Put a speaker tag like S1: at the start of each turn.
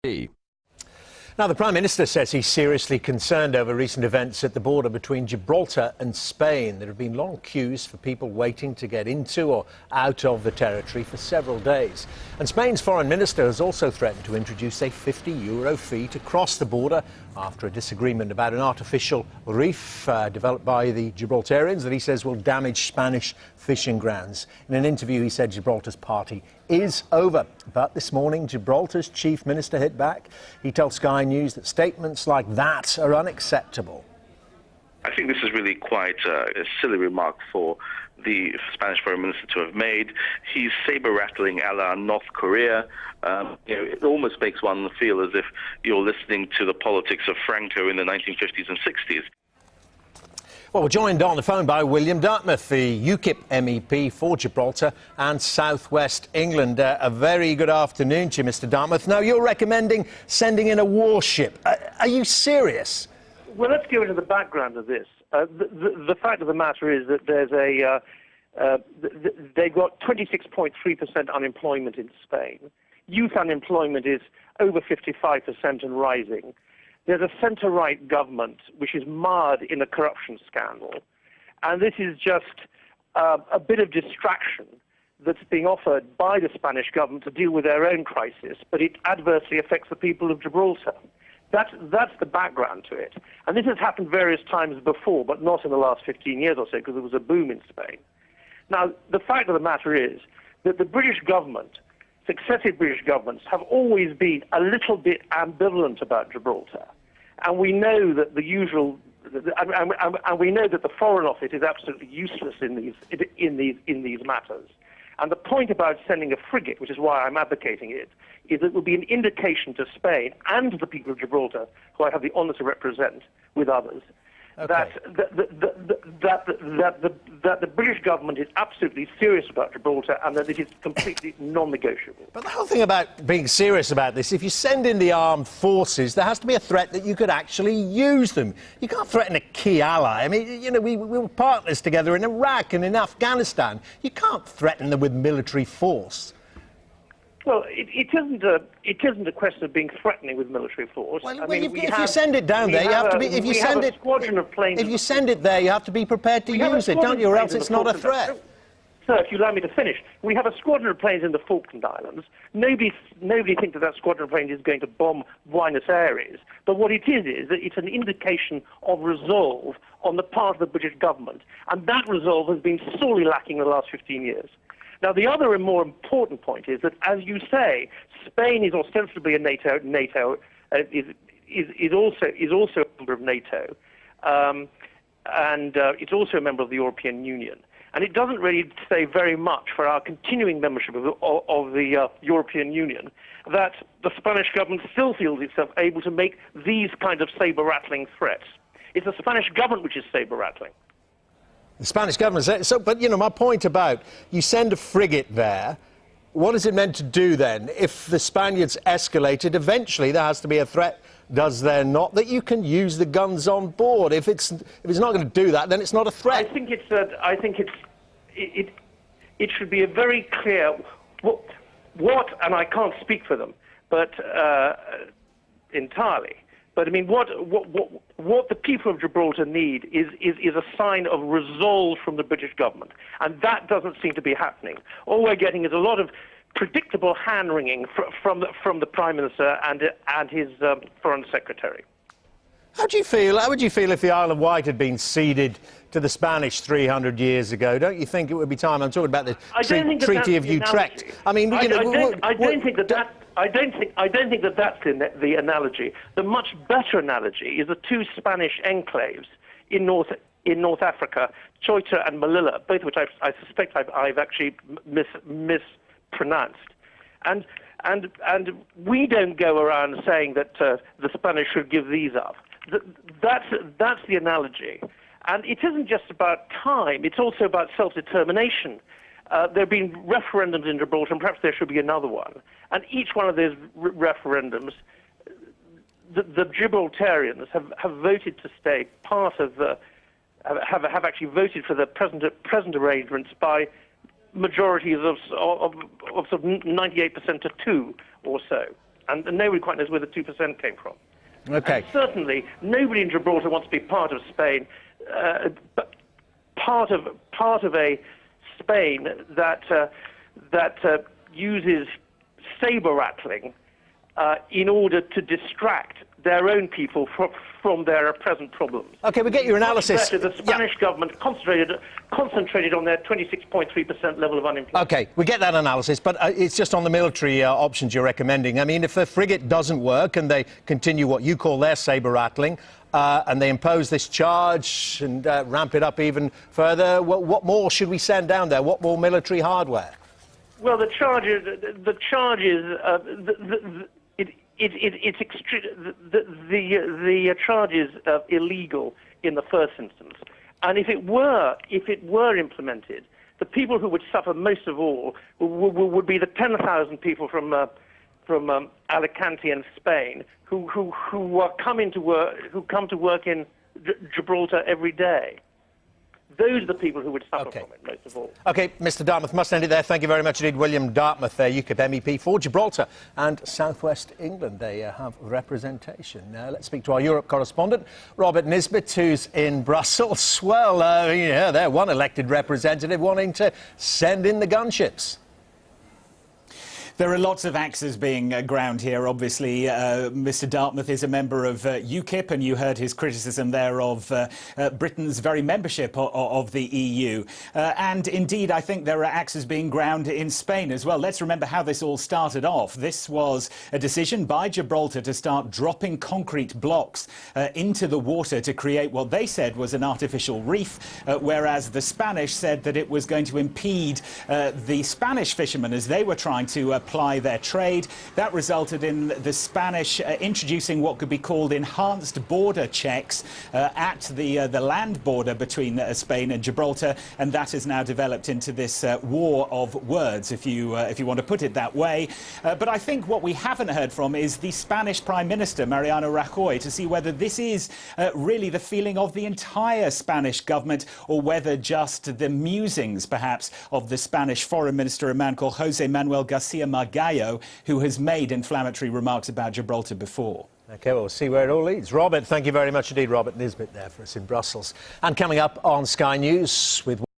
S1: Now, the Prime Minister says he's seriously concerned over recent events at the border between Gibraltar and Spain. There have been long queues for people waiting to get into or out of the territory for several days. And Spain's Foreign Minister has also threatened to introduce a €50 fee to cross the border after a disagreement about an artificial reef developed by the Gibraltarians that he says will damage Spanish fishing grounds. In an interview, he said Gibraltar's party is over. But this morning, Gibraltar's chief minister hit back. He told Sky News that statements like that are unacceptable.
S2: I think this is really quite a silly remark for the Spanish Foreign Minister to have made. He's saber-rattling a la North Korea. It almost makes one feel as if you're listening to the politics of Franco in the 1950s and 60s.
S1: Well, we're joined on the phone by William Dartmouth, the UKIP MEP for Gibraltar and South West England. A very good afternoon to you, Mr. Dartmouth. Now, you're recommending sending in a warship. Are you serious?
S3: Well, let's go into the background of this. The fact of the matter is that there's they've got 26.3% unemployment in Spain. Youth unemployment is over 55% and rising. There's a centre-right government which is marred in a corruption scandal. And this is just a bit of distraction that's being offered by the Spanish government to deal with their own crisis, but it adversely affects the people of Gibraltar. That's the background to it. And this has happened various times before, but not in the last 15 years or so, because there was a boom in Spain. Now, the fact of the matter is that the British government, successive British governments, have always been a little bit ambivalent about Gibraltar. And we know that the Foreign Office is absolutely useless in these matters. And the point about sending a frigate, which is why I'm advocating it, is that it will be an indication to Spain and the people of Gibraltar, who I have the honour to represent with others, okay, that the British government is absolutely serious about Gibraltar and that it is completely non-negotiable.
S1: But the whole thing about being serious about this, if you send in the armed forces, there has to be a threat that you could actually use them. You can't threaten a key ally. I mean, you know, we were partners together in Iraq and in Afghanistan. You can't threaten them with military force.
S3: Well, it isn't a question of being threatening with military force.
S1: Well, if you send it down there, you have to be. If you send it, if you send it there, you have to be prepared to use it, don't you? Or else it's not a threat.
S3: Sir, if you allow me to finish, we have a squadron of planes in the Falkland Islands. Nobody thinks that squadron of planes is going to bomb Buenos Aires. But what it is that it's an indication of resolve on the part of the British government, and that resolve has been sorely lacking in the last 15 years. Now, the other and more important point is that, as you say, Spain is ostensibly a NATO is also a member of NATO, and it's also a member of the European Union. And it doesn't really say very much for our continuing membership of the European Union that the Spanish government still feels itself able to make these kind of saber-rattling threats. It's the Spanish government which is saber-rattling.
S1: The Spanish government. So, but, you know, my point about you send a frigate there, what is it meant to do then? If the Spaniards escalate it, eventually there has to be a threat, does there not, that you can use the guns on board? If it's not going to do that, then it's not a threat.
S3: It should be a very clear what, and I can't speak for them, but entirely. But I mean, what the people of Gibraltar need is a sign of resolve from the British government, and that doesn't seem to be happening. All we're getting is a lot of predictable hand-wringing from the Prime Minister and his Foreign Secretary.
S1: How would you feel if the Isle of Wight had been ceded to the Spanish 300 years ago? Don't you think it would be time? I'm talking about the Treaty of Utrecht. I mean,
S3: I don't think that that's the analogy. The much better analogy is the two Spanish enclaves in North Africa, Ceuta and Melilla, both which I suspect I've actually mispronounced. And we don't go around saying that the Spanish should give these up. That's the analogy. And it isn't just about time, it's also about self-determination. There have been referendums in Gibraltar, and perhaps there should be another one. And each one of those referendums, the Gibraltarians have voted to stay part of the, have actually voted for the present arrangements by majorities of sort of 98% to 2 or so. And nobody quite knows where the 2% came from.
S1: Okay.
S3: And certainly, nobody in Gibraltar wants to be part of Spain, but part of a Spain that uses saber rattling in order to distract their own people from their present problems.
S1: Okay, we get your analysis.
S3: The Spanish government concentrated on their 26.3% level of unemployment.
S1: Okay, we get that analysis, but it's just on the military options you're recommending. I mean, if the frigate doesn't work and they continue what you call their saber rattling, and they impose this charge and ramp it up even further, what more should we send down there? What more military hardware?
S3: Well, the charges charge is illegal in the first instance, and if it were implemented, the people who would suffer most of all would be the 10,000 people from Alicante and Spain who come to work in Gibraltar every day. Those are the people who would suffer from it most of all.
S1: OK, Mr Dartmouth, must end it there. Thank you very much indeed. William Dartmouth, UKIP MEP for Gibraltar and South West England. They have representation. Let's speak to our Europe correspondent, Robert Nisbet, who's in Brussels. Well, yeah, they're one elected representative wanting to send in the gunships.
S4: There are lots of axes being ground here. Obviously, Mr Dartmouth is a member of UKIP, and you heard his criticism there of Britain's very membership of the EU. And indeed, I think there are axes being ground in Spain as well. Let's remember how this all started off. This was a decision by Gibraltar to start dropping concrete blocks into the water to create what they said was an artificial reef, whereas the Spanish said that it was going to impede the Spanish fishermen as they were trying to ply their trade. That resulted in the Spanish introducing what could be called enhanced border checks at the land border between Spain and Gibraltar, and that has now developed into this war of words, if you want to put it that way. But I think what we haven't heard from is the Spanish Prime Minister, Mariano Rajoy, to see whether this is really the feeling of the entire Spanish government, or whether just the musings, perhaps, of the Spanish Foreign Minister, a man called José Manuel García Margallo, who has made inflammatory remarks about Gibraltar before.
S1: OK, well, we'll see where it all leads. Robert, thank you very much indeed. Robert Nisbet there for us in Brussels. And coming up on Sky News with